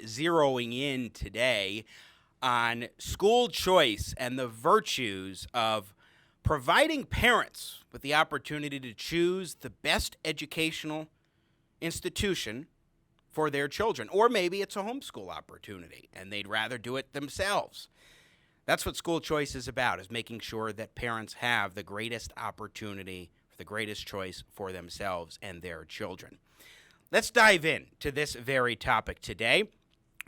zeroing in today on school choice and the virtues of providing parents with the opportunity to choose the best educational institution for their children. Or maybe it's a homeschool opportunity and they'd rather do it themselves. That's what school choice is about, is making sure that parents have the greatest opportunity, the greatest choice for themselves and their children. Let's dive in to this very topic today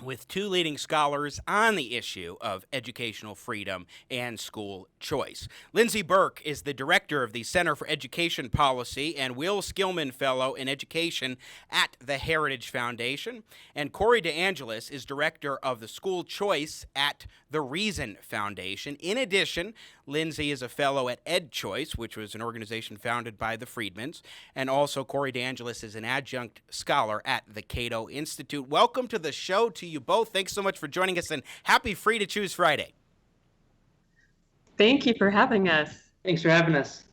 with two leading scholars on the issue of educational freedom and school choice. Lindsey Burke is the director of the Center for Education Policy and Will Skillman Fellow in Education at the Heritage Foundation. And Corey DeAngelis is director of the School Choice at the Reason Foundation. In addition, Lindsey is a fellow at EdChoice, which was an organization founded by the Friedmans. And also, Corey DeAngelis is an adjunct scholar at the Cato Institute. Welcome to the show to you both. Thanks so much for joining us, and happy Free to Choose Friday. Thank you for having us. Thanks for having us.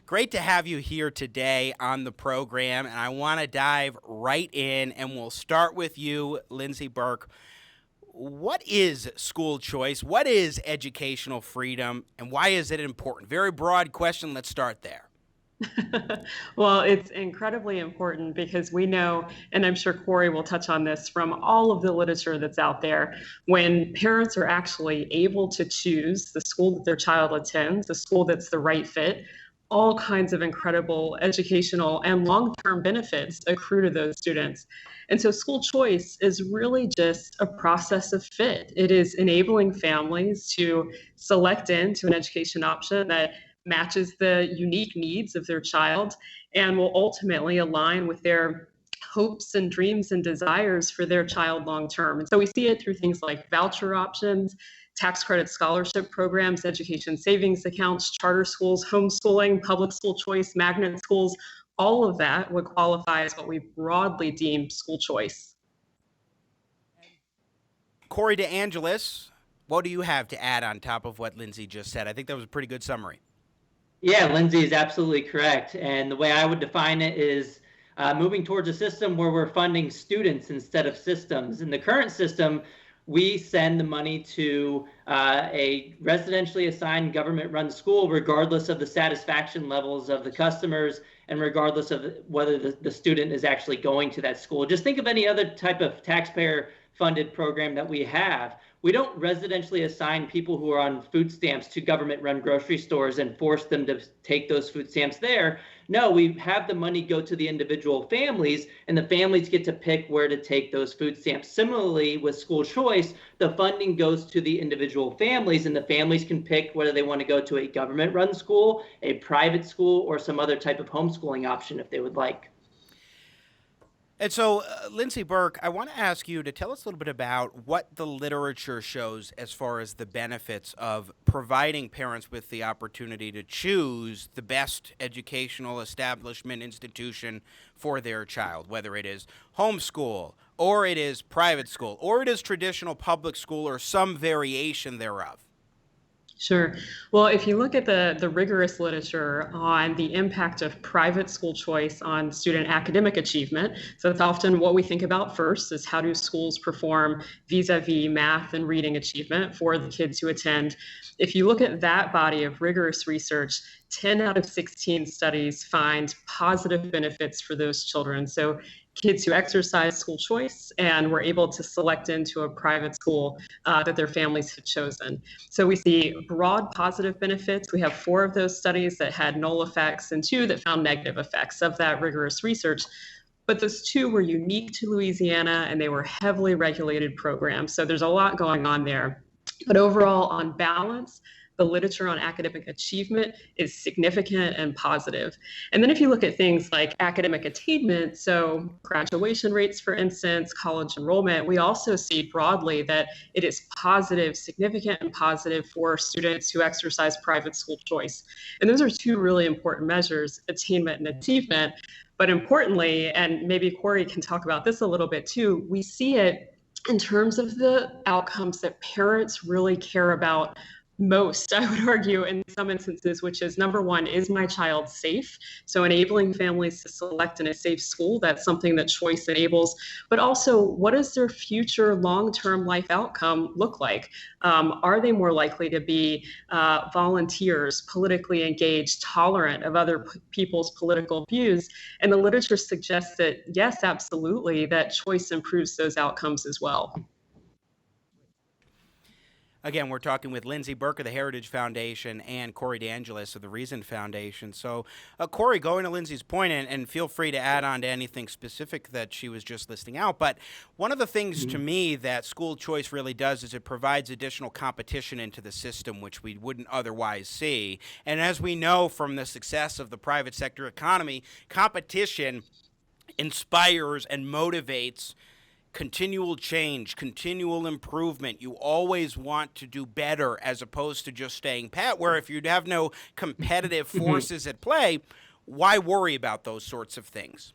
Great to have you here today on the program, and I want to dive right in, and we'll start with you, Lindsey Burke. What is school choice? What is educational freedom? And why is it important? Very broad question. Let's start there. Well, it's incredibly important because we know, and I'm sure Corey will touch on this from all of the literature that's out there, when parents are actually able to choose the school that their child attends, the school that's the right fit, all kinds of incredible educational and long-term benefits accrue to those students. And so school choice is really just a process of fit. It is enabling families to select into an education option that matches the unique needs of their child and will ultimately align with their hopes and dreams and desires for their child long term. And so we see it through things like voucher options, tax credit scholarship programs, education savings accounts, charter schools, homeschooling, public school choice, magnet schools. All of that would qualify as what we broadly deem school choice. Corey DeAngelis, what do you have to add on top of what Lindsey just said? I think that was a pretty good summary. Yeah, Lindsey is absolutely correct. And the way I would define it is moving towards a system where we're funding students instead of systems. In the current system, we send the money to a residentially assigned government-run school regardless of the satisfaction levels of the customers and regardless of whether the student is actually going to that school. Just think of any other type of taxpayer-funded program that we have. We don't residentially assign people who are on food stamps to government-run grocery stores and force them to take those food stamps there. No, we have the money go to the individual families, and the families get to pick where to take those food stamps. Similarly, with school choice, the funding goes to the individual families, and the families can pick whether they want to go to a government-run school, a private school, or some other type of homeschooling option if they would like. And so, Lindsey Burke, I want to ask you to tell us a little bit about what the literature shows as far as the benefits of providing parents with the opportunity to choose the best educational establishment institution for their child, whether it is homeschool, or it is private school, or it is traditional public school, or some variation thereof. Sure. Well, if you look at the rigorous literature on the impact of private school choice on student academic achievement, so that's often what we think about first, is how do schools perform vis-a-vis math and reading achievement for the kids who attend. If you look at that body of rigorous research, 10 out of 16 studies find positive benefits for those children. So kids who exercise school choice and were able to select into a private school that their families had chosen. So we see broad positive benefits. We have 4 of those studies that had null effects and 2 that found negative effects of that rigorous research. But those 2 were unique to Louisiana and they were heavily regulated programs. So there's a lot going on there. But overall, on balance, the literature on academic achievement is significant and positive. And then if you look at things like academic attainment, so graduation rates, for instance, college enrollment, we also see broadly that it is positive, significant and positive for students who exercise private school choice. And those are 2 really important measures, attainment and achievement. But importantly, and maybe Corey can talk about this a little bit too, we see it in terms of the outcomes that parents really care about most, I would argue, in some instances, which is number one, is my child safe? So enabling families to select in a safe school, that's something that choice enables. But also, what does their future long-term life outcome look like? Are they more likely to be volunteers, politically engaged, tolerant of other people's political views? And the literature suggests that, yes, absolutely, that choice improves those outcomes as well. Again, we're talking with Lindsey Burke of the Heritage Foundation and Corey DeAngelis of the Reason Foundation. So, Corey, going to Lindsey's point, and feel free to add on to anything specific that she was just listing out, but one of the things to me that school choice really does is it provides additional competition into the system, which we wouldn't otherwise see. And as we know from the success of the private sector economy, competition inspires and motivates continual change, continual improvement. You always want to do better as opposed to just staying pat, where if you'd have no competitive forces at play, why worry about those sorts of things?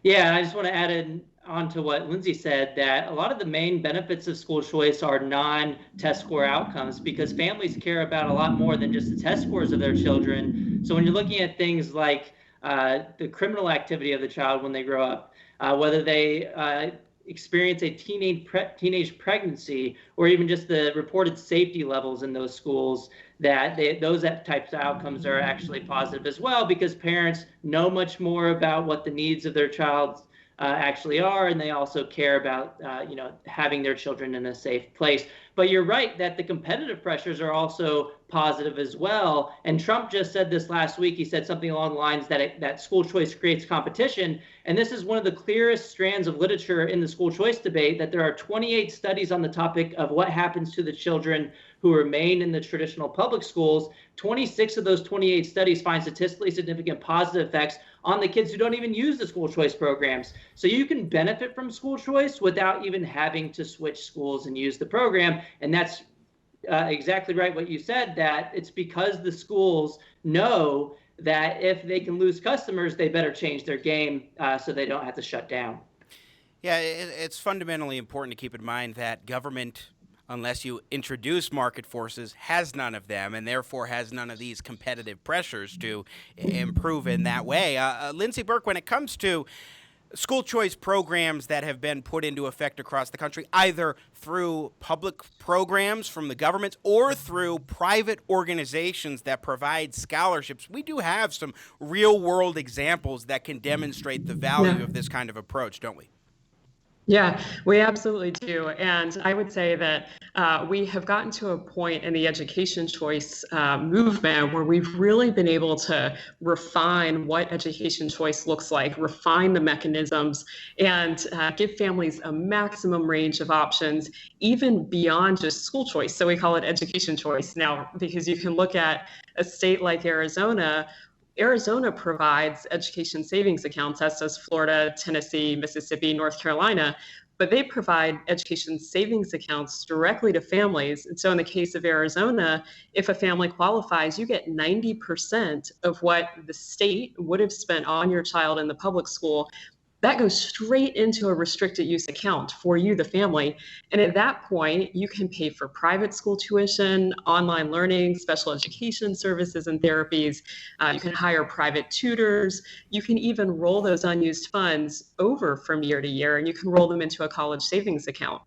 Yeah, I just want to add on to what Lindsey said, that a lot of the main benefits of school choice are non-test score outcomes, because families care about a lot more than just the test scores of their children. So when you're looking at things like the criminal activity of the child when they grow up, whether they experience a teenage pregnancy, or even just the reported safety levels in those schools, that those types of outcomes are actually positive as well, because parents know much more about what the needs of their child actually are, and they also care about having their children in a safe place. But you're right that the competitive pressures are also positive as well. And Trump just said this last week. He said something along the lines that school choice creates competition. And this is one of the clearest strands of literature in the school choice debate, that there are 28 studies on the topic of what happens to the children who remain in the traditional public schools. 26 of those 28 studies find statistically significant positive effects on the kids who don't even use the school choice programs. So you can benefit from school choice without even having to switch schools and use the program. And that's exactly right what you said, that it's because the schools know that if they can lose customers, they better change their game so they don't have to shut down. Yeah, it's fundamentally important to keep in mind that government, unless you introduce market forces, has none of them, and therefore has none of these competitive pressures to improve in that way. Lindsey Burke, when it comes to school choice programs that have been put into effect across the country, either through public programs from the government or through private organizations that provide scholarships, we do have some real-world examples that can demonstrate the value of this kind of approach, don't we? Yeah, we absolutely do. And I would say that we have gotten to a point in the education choice movement where we've really been able to refine what education choice looks like, refine the mechanisms, and give families a maximum range of options, even beyond just school choice. So we call it education choice now, because you can look at a state like Arizona. Arizona provides education savings accounts, as does Florida, Tennessee, Mississippi, North Carolina, but they provide education savings accounts directly to families. And so in the case of Arizona, if a family qualifies, you get 90% of what the state would have spent on your child in the public school. That goes straight into a restricted use account for you, the family. And at that point, you can pay for private school tuition, online learning, special education services and therapies. You can hire private tutors. You can even roll those unused funds over from year to year, and you can roll them into a college savings account.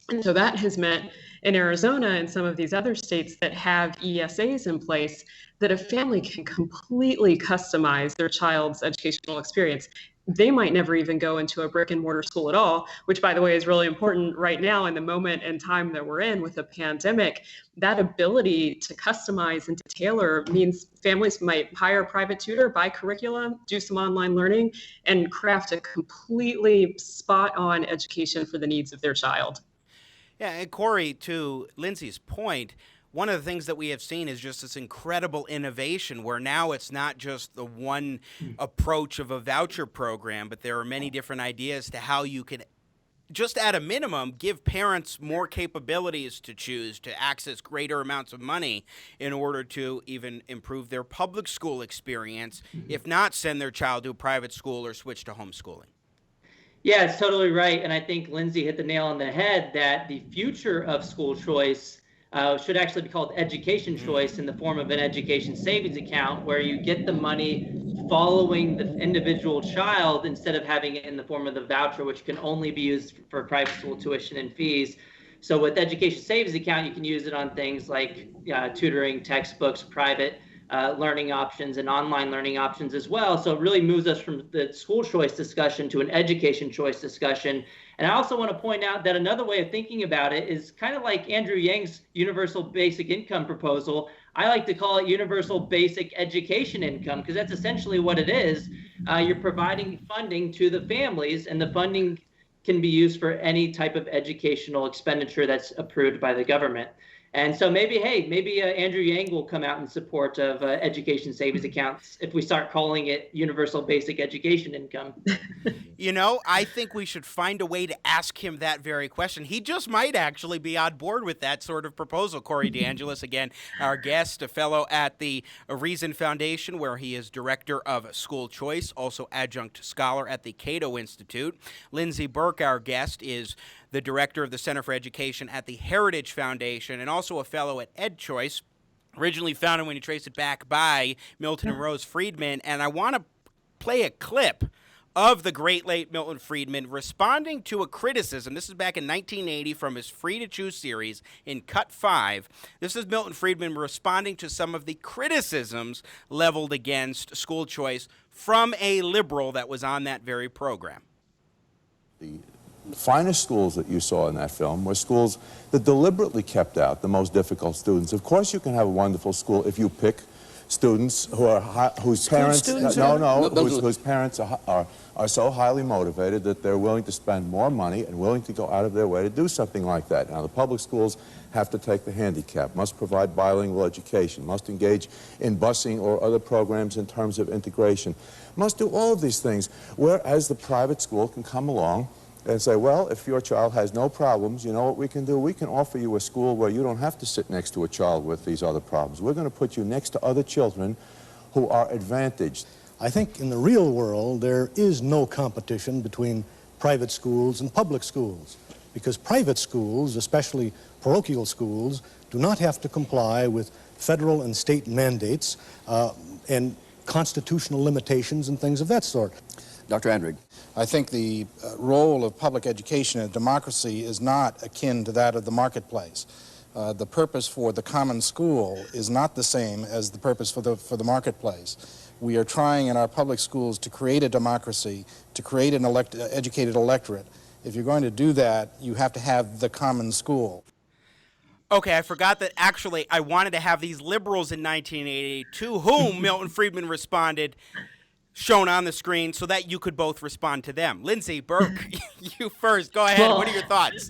And so that has meant in Arizona and some of these other states that have ESAs in place, that a family can completely customize their child's educational experience. They might never even go into a brick and mortar school at all, which, by the way, is really important right now in the moment and time that we're in with a pandemic. That ability to customize and to tailor means families might hire a private tutor, buy curriculum, do some online learning, and craft a completely spot-on education for the needs of their child. Yeah, and Corey, to Lindsey's point, one of the things that we have seen is just this incredible innovation where now it's not just the one approach of a voucher program, but there are many different ideas to how you can, just at a minimum, give parents more capabilities to choose, to access greater amounts of money in order to even improve their public school experience, if not send their child to a private school or switch to homeschooling. Yeah, it's totally right. And I think Lindsey hit the nail on the head that the future of school choice should actually be called education choice in the form of an education savings account, where you get the money following the individual child instead of having it in the form of the voucher, which can only be used for private school tuition and fees. So with education savings account, you can use it on things like tutoring, textbooks, private learning options, and online learning options as well. So it really moves us from the school choice discussion to an education choice discussion. And I also want to point out that another way of thinking about it is kind of like Andrew Yang's universal basic income proposal. I like to call it universal basic education income, because that's essentially what it is. You're providing funding to the families, and the funding can be used for any type of educational expenditure that's approved by the government. And so maybe Andrew Yang will come out in support of education savings accounts if we start calling it universal basic education income. You know, I think we should find a way to ask him that very question. He just might actually be on board with that sort of proposal. Corey DeAngelis, again, our guest, a fellow at the Reason Foundation, where he is director of school choice, also adjunct scholar at the Cato Institute. Lindsey Burke, our guest, is the director of the Center for Education at the Heritage Foundation, and also a fellow at EdChoice, originally founded, when you trace it back, by Milton and Rose Friedman. And I want to play a clip of the great late Milton Friedman responding to a criticism. This is back in 1980 from his Free to Choose series in Cut 5. This is Milton Friedman responding to some of the criticisms leveled against school choice from a liberal that was on that very program. The finest schools that you saw in that film were schools that deliberately kept out the most difficult students. Of course you can have a wonderful school if you pick students who are whose parents whose parents are so highly motivated that they're willing to spend more money and willing to go out of their way to do something like that. Now, the public schools have to take the handicap, must provide bilingual education, must engage in busing or other programs in terms of integration, must do all of these things, whereas the private school can come along and say, well, if your child has no problems, you know what we can do? We can offer you a school where you don't have to sit next to a child with these other problems. We're going to put you next to other children who are advantaged. I think in the real world, there is no competition between private schools and public schools, because private schools, especially parochial schools, do not have to comply with federal and state mandates and constitutional limitations and things of that sort. Dr. Andrig. I think the role of public education in a democracy is not akin to that of the marketplace. The purpose for the common school is not the same as the purpose for the marketplace. We are trying in our public schools to create a democracy, to create an educated electorate. If you're going to do that, you have to have the common school. Okay, I forgot that actually I wanted to have these liberals in 1988 to whom Milton Friedman responded, shown on the screen, so that you could both respond to them. Lindsey Burke, you first. Go ahead. What are your thoughts?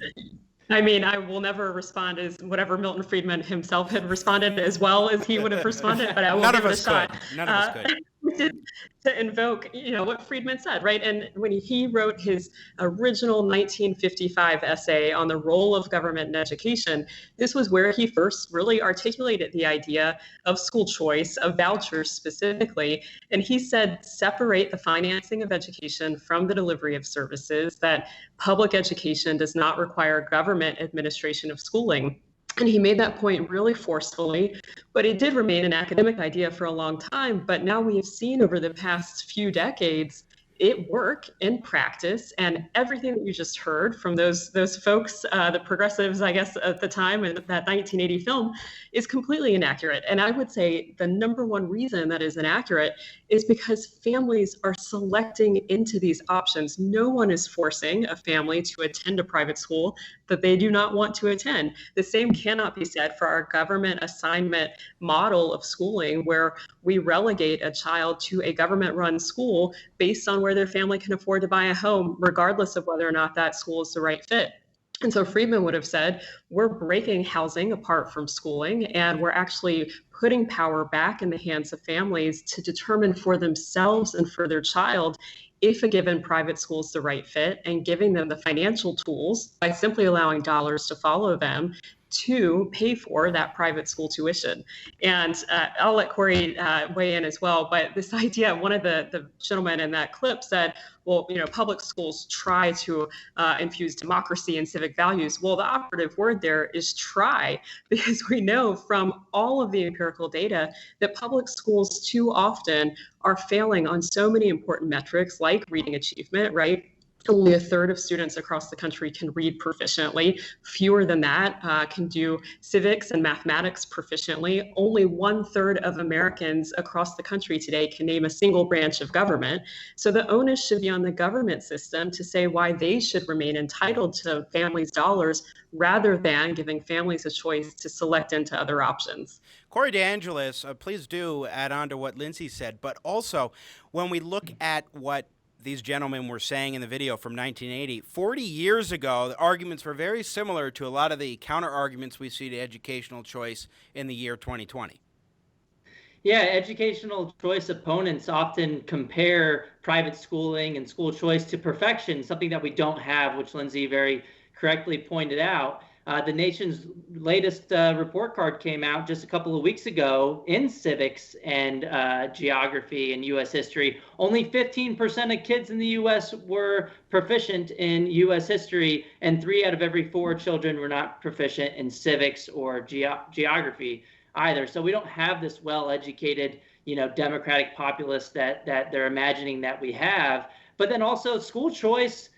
I mean, I will never respond as whatever Milton Friedman himself had responded as well as he would have responded, but I will give it a shot. None of us could. To invoke, what Friedman said, right? And when he wrote his original 1955 essay on the role of government in education, this was where he first really articulated the idea of school choice, of vouchers specifically. And he said, separate the financing of education from the delivery of services, that public education does not require government administration of schooling. And he made that point really forcefully, but it did remain an academic idea for a long time. But now we have seen over the past few decades it work in practice, and everything that you just heard from those folks, the progressives, I guess, at the time in that 1980 film, is completely inaccurate. And I would say the number one reason that is inaccurate is because families are selecting into these options. No one is forcing a family to attend a private school that they do not want to attend. The same cannot be said for our government assignment model of schooling, where we relegate a child to a government-run school based on where their family can afford to buy a home, regardless of whether or not that school is the right fit. And so Friedman would have said, we're breaking housing apart from schooling, and we're actually putting power back in the hands of families to determine for themselves and for their child if a given private school is the right fit, and giving them the financial tools by simply allowing dollars to follow them to pay for that private school tuition. And I'll let Corey weigh in as well. But this idea, one of the gentlemen in that clip said, well, public schools try to infuse democracy and civic values. Well, the operative word there is try, because we know from all of the empirical data that public schools too often are failing on so many important metrics like reading achievement, right? Only a third of students across the country can read proficiently. Fewer than that can do civics and mathematics proficiently. Only 1/3 of Americans across the country today can name a single branch of government. So the onus should be on the government system to say why they should remain entitled to families' dollars rather than giving families a choice to select into other options. Corey DeAngelis, please do add on to what Lindsey said, but also when we look at what these gentlemen were saying in the video from 1980, 40 years ago, the arguments were very similar to a lot of the counter-arguments we see to educational choice in the year 2020. Yeah, educational choice opponents often compare private schooling and school choice to perfection, something that we don't have, which Lindsey very correctly pointed out. The nation's latest report card came out just a couple of weeks ago in civics and geography and U.S. history. Only 15% of kids in the U.S. were proficient in U.S. history, and 3 out of every 4 children were not proficient in civics or geography either. So we don't have this well-educated, democratic populace that they're imagining that we have. But then also school choice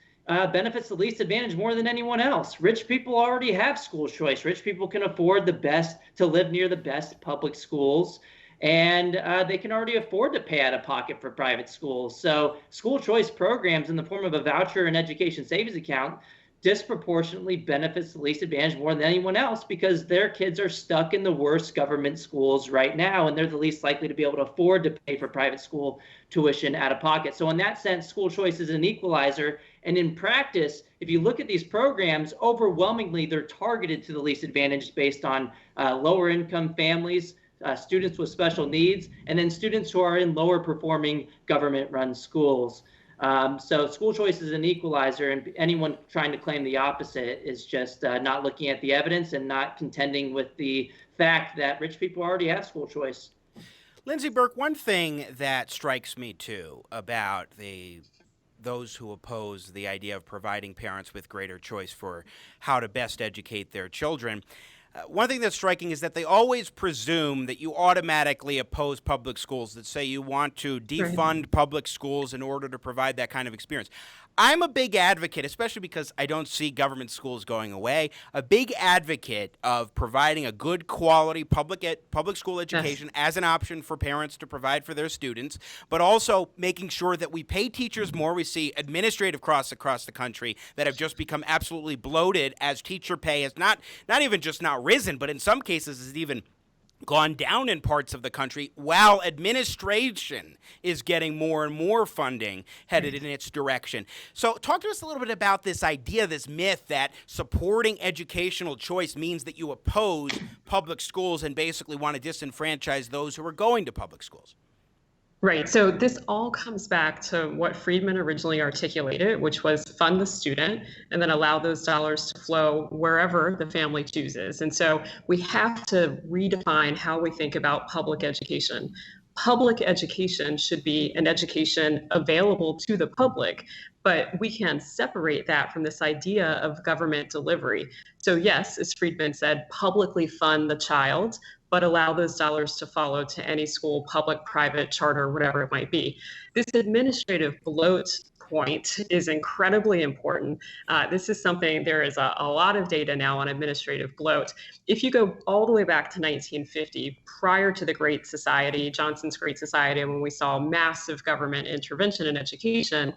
benefits the least advantage more than anyone else. Rich people already have school choice. Rich people can afford to live near the best public schools, and they can already afford to pay out of pocket for private schools. So school choice programs in the form of a voucher and education savings account disproportionately benefits the least advantaged more than anyone else because their kids are stuck in the worst government schools right now, and they're the least likely to be able to afford to pay for private school tuition out of pocket. So in that sense, school choice is an equalizer. And in practice, if you look at these programs, overwhelmingly, they're targeted to the least advantaged based on lower income families, students with special needs, and then students who are in lower performing government run schools. So school choice is an equalizer, and anyone trying to claim the opposite is just not looking at the evidence and not contending with the fact that rich people already have school choice. Lindsey Burke, one thing that strikes me too about those who oppose the idea of providing parents with greater choice for how to best educate their children, one thing that's striking is that they always presume that you automatically oppose public schools, that say you want to defund public schools in order to provide that kind of experience. I'm a big advocate, especially because I don't see government schools going away, a big advocate of providing a good quality public school education as an option for parents to provide for their students, but also making sure that we pay teachers more. We see administrative costs across the country that have just become absolutely bloated as teacher pay has not even just not risen, but in some cases has even gone down in parts of the country, while administration is getting more and more funding headed in its direction. So talk to us a little bit about this idea, this myth that supporting educational choice means that you oppose public schools and basically want to disenfranchise those who are going to public schools. Right. So this all comes back to what Friedman originally articulated, which was fund the student and then allow those dollars to flow wherever the family chooses. And so we have to redefine how we think about public education. Public education should be an education available to the public, but we can separate that from this idea of government delivery. So yes, as Friedman said, publicly fund the child, but allow those dollars to follow to any school, public, private, charter, whatever it might be. This administrative bloat point is incredibly important. This is something, there is a lot of data now on administrative bloat. If you go all the way back to 1950, prior to the Great Society, Johnson's Great Society, when we saw massive government intervention in education,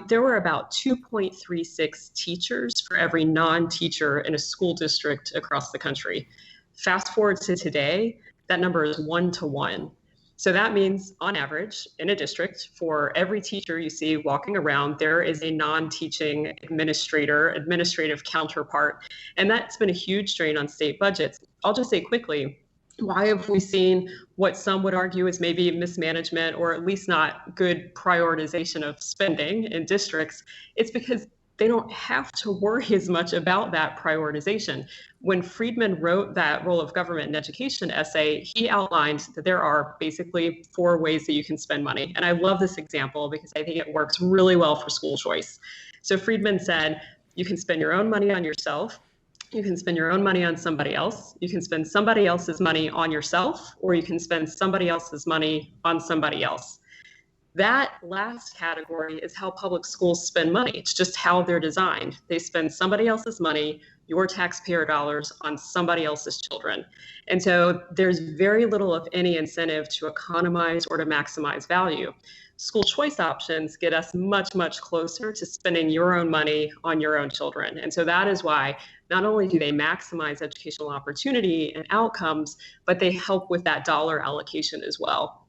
there were about 2.36 teachers for every non-teacher in a school district across the country. Fast forward to today, that number is 1-to-1. So that means on average in a district, for every teacher you see walking around, there is a non-teaching administrative counterpart. And that's been a huge strain on state budgets. I'll just say quickly, why have we seen what some would argue is maybe mismanagement or at least not good prioritization of spending in districts? It's because they don't have to worry as much about that prioritization. When Friedman wrote that Role of Government in Education essay, he outlined that there are basically 4 ways that you can spend money. And I love this example because I think it works really well for school choice. So Friedman said, you can spend your own money on yourself, you can spend your own money on somebody else, you can spend somebody else's money on yourself, or you can spend somebody else's money on somebody else. That last category is how public schools spend money. It's just how they're designed. They spend somebody else's money, your taxpayer dollars, on somebody else's children. And so there's very little, if any, incentive to economize or to maximize value. School choice options get us much, much closer to spending your own money on your own children. And so that is why not only do they maximize educational opportunity and outcomes, but they help with that dollar allocation as well.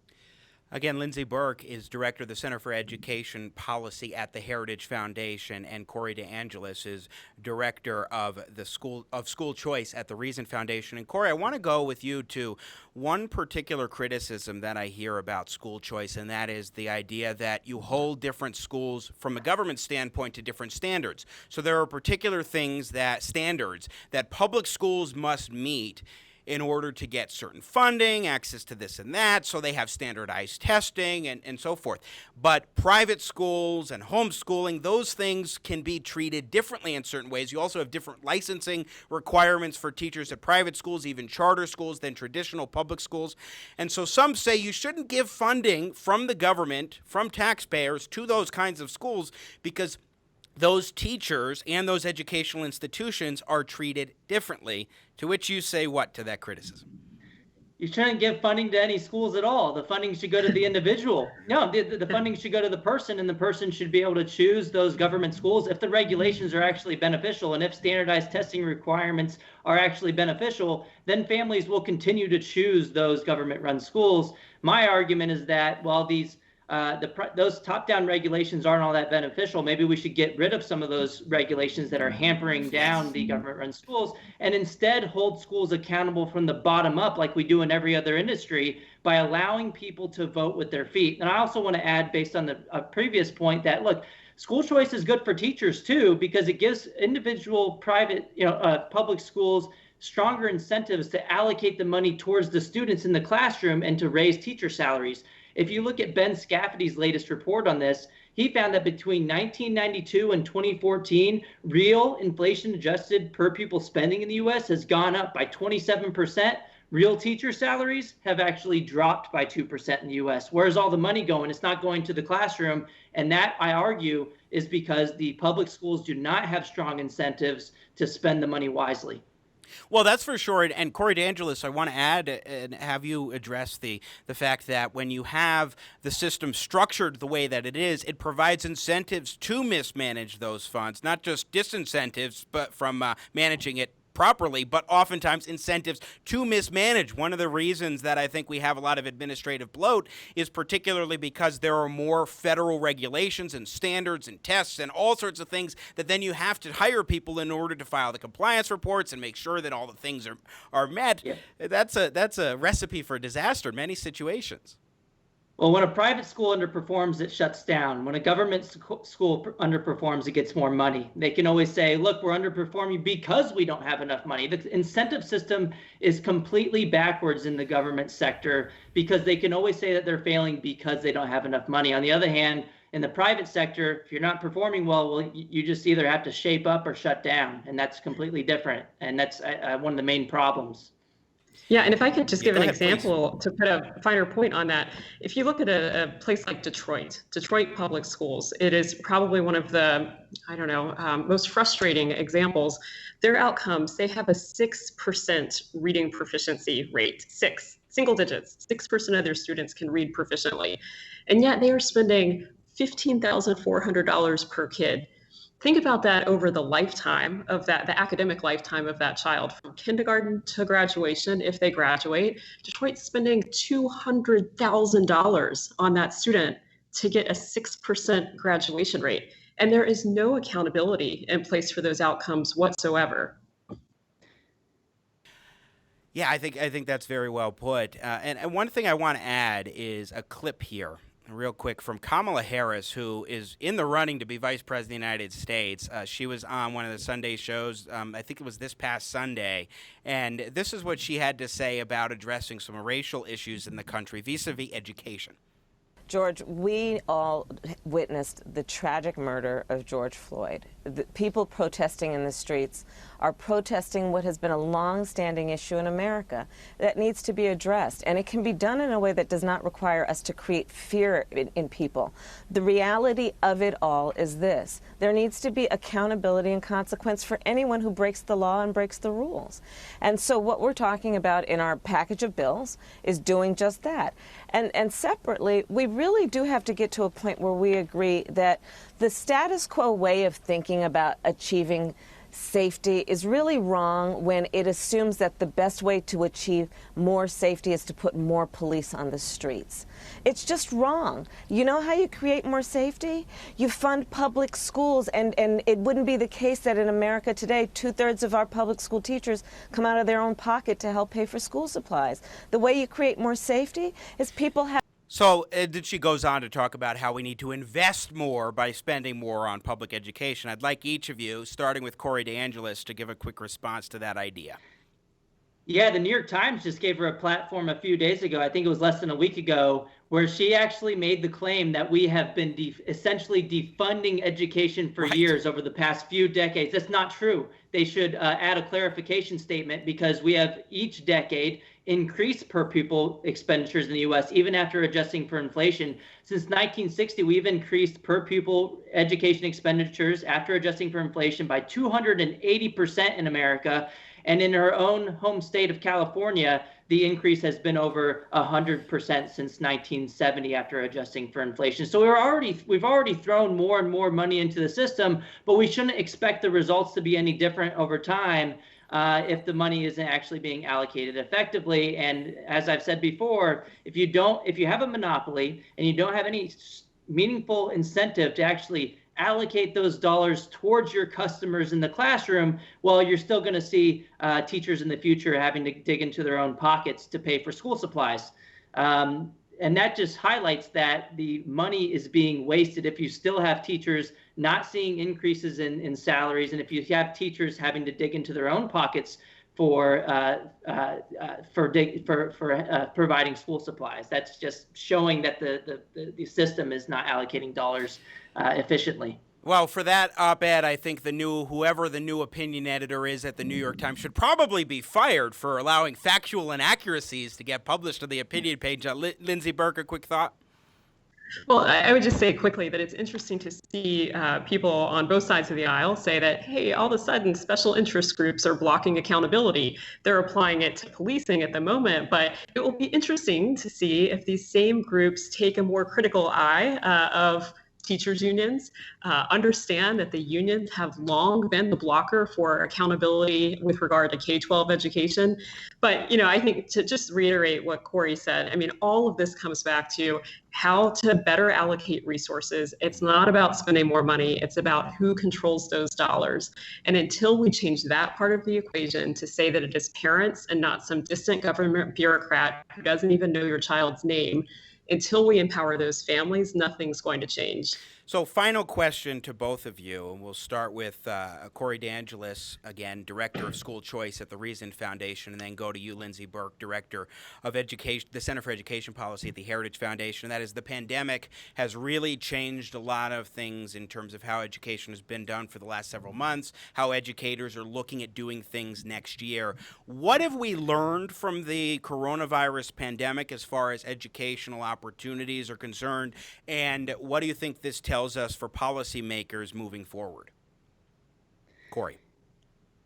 Again, Lindsey Burke is director of the Center for Education Policy at the Heritage Foundation, and Corey DeAngelis is director of the School Choice at the Reason Foundation. And Corey, I want to go with you to one particular criticism that I hear about school choice, and that is the idea that you hold different schools from a government standpoint to different standards. So there are particular standards that public schools must meet in order to get certain funding, access to this and that, so they have standardized testing and so forth. But private schools and homeschooling, those things can be treated differently in certain ways. You also have different licensing requirements for teachers at private schools, even charter schools, than traditional public schools. And so some say you shouldn't give funding from the government, from taxpayers, to those kinds of schools because those teachers and those educational institutions are treated differently. To which you say what to that criticism? You shouldn't give funding to any schools at all. The funding should go to the individual. No, the funding should go to the person, and the person should be able to choose those government schools if the regulations are actually beneficial. And if standardized testing requirements are actually beneficial, then families will continue to choose those government-run schools. My argument is that while those top-down regulations aren't all that beneficial, maybe we should get rid of some of those regulations that are hampering down the government-run schools and instead hold schools accountable from the bottom up like we do in every other industry by allowing people to vote with their feet. And I also want to add, based on the previous point, that, look, school choice is good for teachers too, because it gives individual private, public schools stronger incentives to allocate the money towards the students in the classroom and to raise teacher salaries. If you look at Ben Scafferty's latest report on this, he found that between 1992 and 2014, real inflation-adjusted per pupil spending in the U.S. has gone up by 27%. Real teacher salaries have actually dropped by 2% in the U.S. Where's all the money going? It's not going to the classroom. And that, I argue, is because the public schools do not have strong incentives to spend the money wisely. Well, that's for sure. And Corey DeAngelis, I want to add and have you address the fact that when you have the system structured the way that it is, it provides incentives to mismanage those funds, not just disincentives, but from managing it properly, but oftentimes incentives to mismanage. One of the reasons that I think we have a lot of administrative bloat is particularly because there are more federal regulations and standards and tests and all sorts of things that then you have to hire people in order to file the compliance reports and make sure that all the things are met. Yeah. That's a recipe for disaster in many situations. Well, when a private school underperforms, it shuts down. When a government school underperforms, it gets more money. They can always say, look, we're underperforming because we don't have enough money. The incentive system is completely backwards in the government sector because they can always say that they're failing because they don't have enough money. On the other hand, in the private sector, if you're not performing well, you just either have to shape up or shut down, and that's completely different. And that's one of the main problems. Yeah, and if I could just give an example to put a finer point on that, if you look at a place like Detroit Public Schools, it is probably one of the, most frustrating examples. Their outcomes, they have a 6% reading proficiency rate, single digits, 6% of their students can read proficiently. And yet they are spending $15,400 per kid. Think about that over the lifetime of the academic lifetime of that child, from kindergarten to graduation. If they graduate, Detroit's spending $200,000 on that student to get a 6% graduation rate. And there is no accountability in place for those outcomes whatsoever. Yeah, I think that's very well put. And one thing I want to add is a clip here real quick, from Kamala Harris, who is in the running to be Vice President of the United States. She was on one of the Sunday shows, I think it was this past Sunday, and this is what she had to say about addressing some racial issues in the country vis-a-vis education. George, we all witnessed the tragic murder of George Floyd. The people protesting in the streets are protesting what has been a long-standing issue in America that needs to be addressed. And it can be done in a way that does not require us to create fear in people. The reality of it all is this: there needs to be accountability and consequence for anyone who breaks the law and breaks the rules. And so what we're talking about in our package of bills is doing just that. And separately, we really do have to get to a point where we agree that the status quo way of thinking about achieving safety is really wrong when it assumes that the best way to achieve more safety is to put more police on the streets. It's just wrong. You know how you create more safety? You fund public schools, and it wouldn't be the case that in America today, 2/3 of our public school teachers come out of their own pocket to help pay for school supplies. The way you create more safety is people have. So then she goes on to talk about how we need to invest more by spending more on public education. I'd like each of you, starting with Corey DeAngelis, to give a quick response to that idea. Yeah, the New York Times just gave her a platform a few days ago, I think it was less than a week ago, where she actually made the claim that we have been essentially defunding education for years over the past few decades. That's not true. They should add a clarification statement, because we have each decade increased per pupil expenditures in the U.S., even after adjusting for inflation. Since 1960, we've increased per pupil education expenditures after adjusting for inflation by 280% in America. And in her own home state of California, the increase has been over 100% since 1970 after adjusting for inflation. So we've already thrown more and more money into the system, but we shouldn't expect the results to be any different over time if the money isn't actually being allocated effectively. And as I've said before, if you have a monopoly and you don't have any meaningful incentive to actually allocate those dollars towards your customers in the classroom, well, you're still going to see teachers in the future having to dig into their own pockets to pay for school supplies. And that just highlights that the money is being wasted if you still have teachers not seeing increases in salaries, and if you have teachers having to dig into their own pockets for providing school supplies. That's just showing that the system is not allocating dollars efficiently. Well, for that op-ed, I think whoever the new opinion editor is at the New York Times should probably be fired for allowing factual inaccuracies to get published on the opinion page. Lindsey Burke, a quick thought? Well, I would just say quickly that it's interesting to see people on both sides of the aisle say that, hey, all of a sudden special interest groups are blocking accountability. They're applying it to policing at the moment, but it will be interesting to see if these same groups take a more critical eye of teachers unions, understand that the unions have long been the blocker for accountability with regard to K-12 education. But, I think to just reiterate what Corey said, all of this comes back to how to better allocate resources. It's not about spending more money. It's about who controls those dollars. And until we change that part of the equation to say that it is parents and not some distant government bureaucrat who doesn't even know your child's name, until we empower those families, nothing's going to change. So final question to both of you, and we'll start with Corey DeAngelis, again, Director of School Choice at the Reason Foundation, and then go to you, Lindsey Burke, Director of Education, the Center for Education Policy at the Heritage Foundation. And that is, the pandemic has really changed a lot of things in terms of how education has been done for the last several months, how educators are looking at doing things next year. What have we learned from the coronavirus pandemic as far as educational opportunities are concerned, and what do you think this tells us for policymakers moving forward? Corey.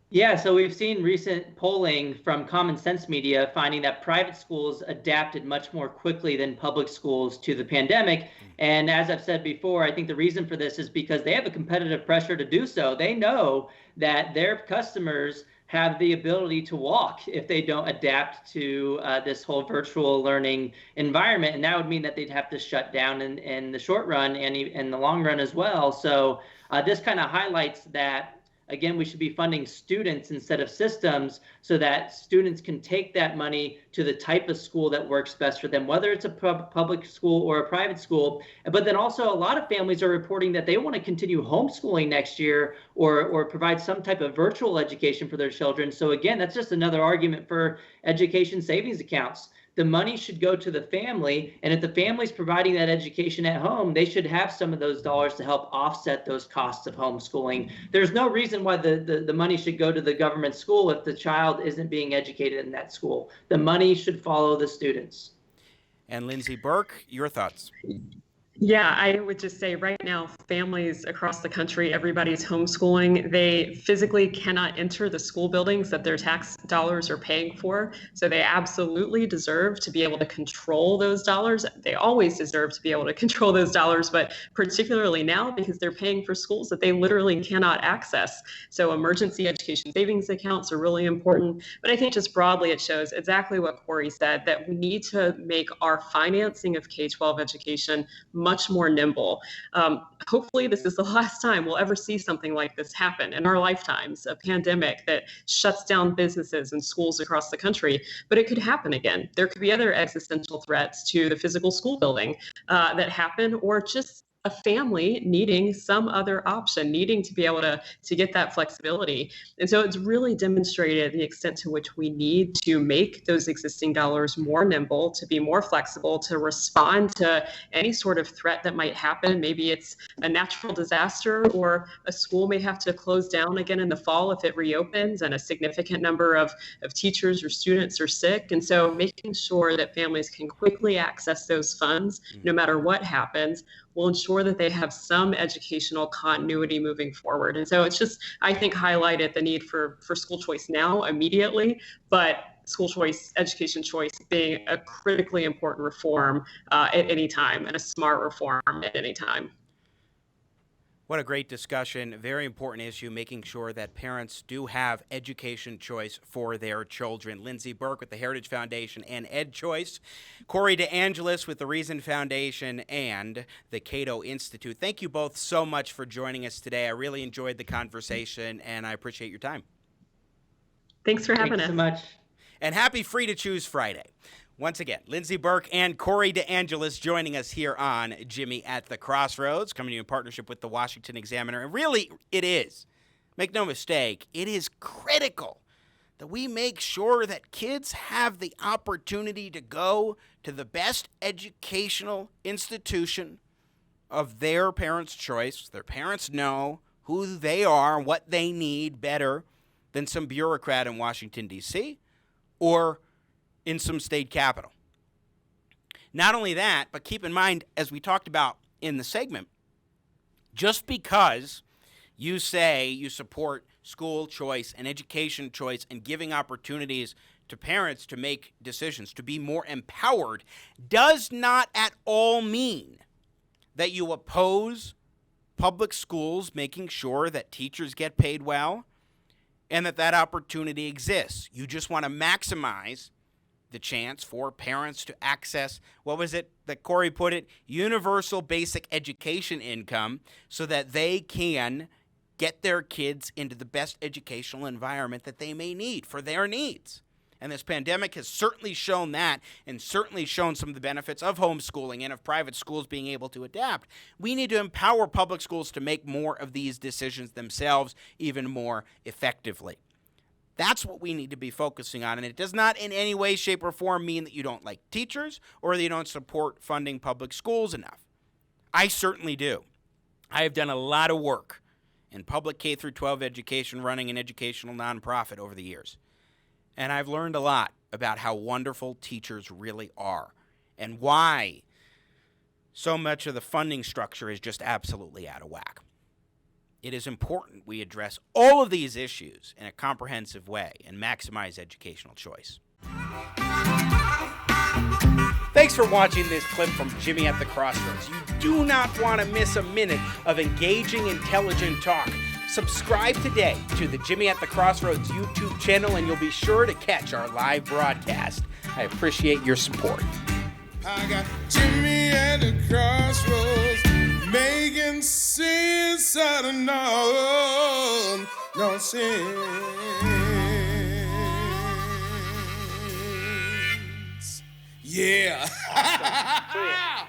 Yeah, so we've seen recent polling from Common Sense Media finding that private schools adapted much more quickly than public schools to the pandemic. And as I've said before, I think the reason for this is because they have a competitive pressure to do so. They know that their customers have the ability to walk if they don't adapt to this whole virtual learning environment. And that would mean that they'd have to shut down in the short run and in the long run as well. So this kind of highlights that Again, we should be funding students instead of systems so that students can take that money to the type of school that works best for them, whether it's a public school or a private school. But then also a lot of families are reporting that they want to continue homeschooling next year or provide some type of virtual education for their children. So again, that's just another argument for education savings accounts. The money should go to the family, and if the family's providing that education at home, they should have some of those dollars to help offset those costs of homeschooling. There's no reason why the money should go to the government school if the child isn't being educated in that school. The money should follow the students. And Lindsey Burke, your thoughts? Yeah, I would just say right now, families across the country, everybody's homeschooling. They physically cannot enter the school buildings that their tax dollars are paying for. So they absolutely deserve to be able to control those dollars. They always deserve to be able to control those dollars, but particularly now because they're paying for schools that they literally cannot access. So emergency education savings accounts are really important. But I think just broadly, it shows exactly what Corey said, that we need to make our financing of K-12 education much more nimble. Hopefully this is the last time we'll ever see something like this happen in our lifetimes, a pandemic that shuts down businesses and schools across the country, but it could happen again. There could be other existential threats to the physical school building that happen, or just a family needing some other option, needing to be able to get that flexibility. And so it's really demonstrated the extent to which we need to make those existing dollars more nimble, to be more flexible, to respond to any sort of threat that might happen. Maybe it's a natural disaster, or a school may have to close down again in the fall if it reopens and a significant number of teachers or students are sick. And so making sure that families can quickly access those funds, no matter what happens, will ensure that they have some educational continuity moving forward. And so it's just, I think, highlighted the need for school choice now, immediately, but school choice, education choice being a critically important reform at any time, and a smart reform at any time. What a great discussion. Very important issue, making sure that parents do have education choice for their children. Lindsey Burke with the Heritage Foundation and EdChoice. Corey DeAngelis with the Reason Foundation and the Cato Institute. Thank you both so much for joining us today. I really enjoyed the conversation, and I appreciate your time. Thanks for having us. Thanks so much. And happy Free to Choose Friday. Once again, Lindsey Burke and Corey DeAngelis joining us here on Jimmy at the Crossroads, coming to you in partnership with the Washington Examiner. And really, it is, make no mistake, it is critical that we make sure that kids have the opportunity to go to the best educational institution of their parents' choice. Their parents know who they are, what they need better than some bureaucrat in Washington, D.C., or in some state capital. Not only that, but keep in mind, as we talked about in the segment, just because you say you support school choice and education choice and giving opportunities to parents to make decisions, to be more empowered, does not at all mean that you oppose public schools making sure that teachers get paid well and that opportunity exists. You just want to maximize the chance for parents to access, what was it that Corey put it, universal basic education income, so that they can get their kids into the best educational environment that they may need for their needs. And this pandemic has certainly shown that, and certainly shown some of the benefits of homeschooling and of private schools being able to adapt. We need to empower public schools to make more of these decisions themselves, even more effectively. That's what we need to be focusing on, and it does not in any way, shape, or form mean that you don't like teachers or that you don't support funding public schools enough. I certainly do. I have done a lot of work in public K-12 education, running an educational nonprofit over the years, and I've learned a lot about how wonderful teachers really are and why so much of the funding structure is just absolutely out of whack. It is important we address all of these issues in a comprehensive way and maximize educational choice. Thanks for watching this clip from Jimmy at the Crossroads. You do not want to miss a minute of engaging, intelligent talk. Subscribe today to the Jimmy at the Crossroads YouTube channel, and you'll be sure to catch our live broadcast. I appreciate your support. I got Jimmy at the Crossroads, making sense out of none. no sense. Yeah. Awesome.